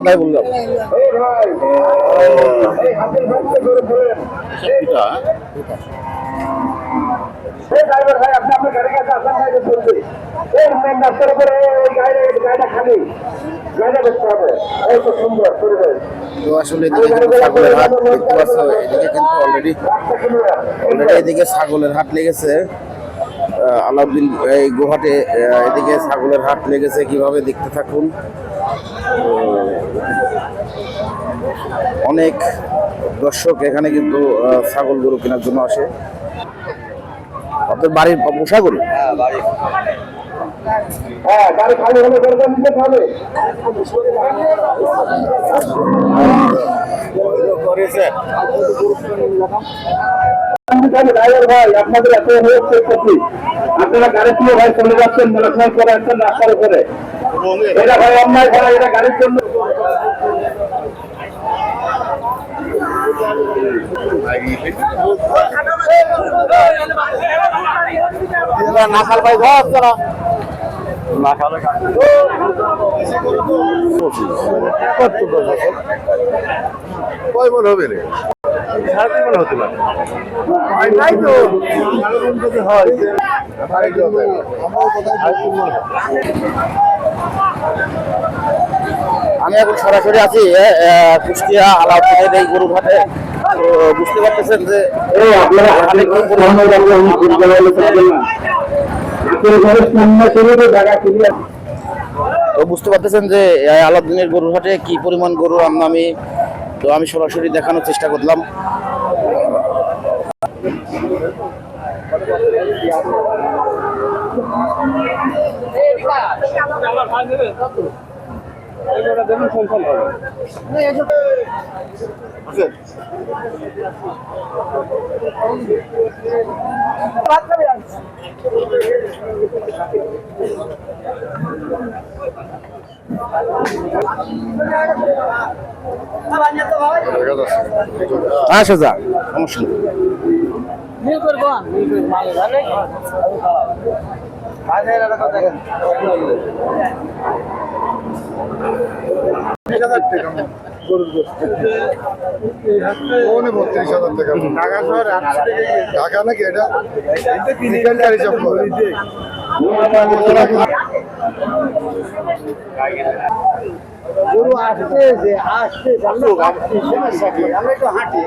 তাই বললাম তো আসলে এদিকে কিন্তু ছাগলের হাট দেখতে পাচ্ছ, এদিকে কিন্তু অলরেডি এদিকে ছাগলের হাট লেগেছে। আলাউদ্দিন এই গুহাটে এদিকে ছাগলের হাট লেগেছে, কিভাবে দেখতে থাকুন। অনেক দর্শক এখানে কিন্তু ছাগল গরু কেনার জন্য আসে। আপনার বাড়ির পোষা গরু? ভাই আপনাদের এত অনুরোধ করতেছি, আপনারা গাড়ি দিয়ে ভাই চলে যাচ্ছেন, মেলাসময় করে আসছেন রাস্তার উপরে। এটা ভাই অন্যায় করা, এটা গাড়ির জন্য। নাখাল ভাই ঘর তারা কয় মন হবে রে? 3.5 মন হতে পারে। তাই তো হয়। আমি এখন সরাসরি আছি কুষ্টিয়া আলাউদ্দিনের এই গরু ঘাটে। তো বুঝতে পারতেছেন যে আলাউদ্দিনের গরুর হাটে কি পরিমাণ গরুর আমদানি, তো আমি সরাসরি দেখানোর চেষ্টা করলাম। আচ্ছা যা সমস্যা ঢাকা নাকি এটা? গরু আসছে যে আসছে আমরা একটু হাঁটি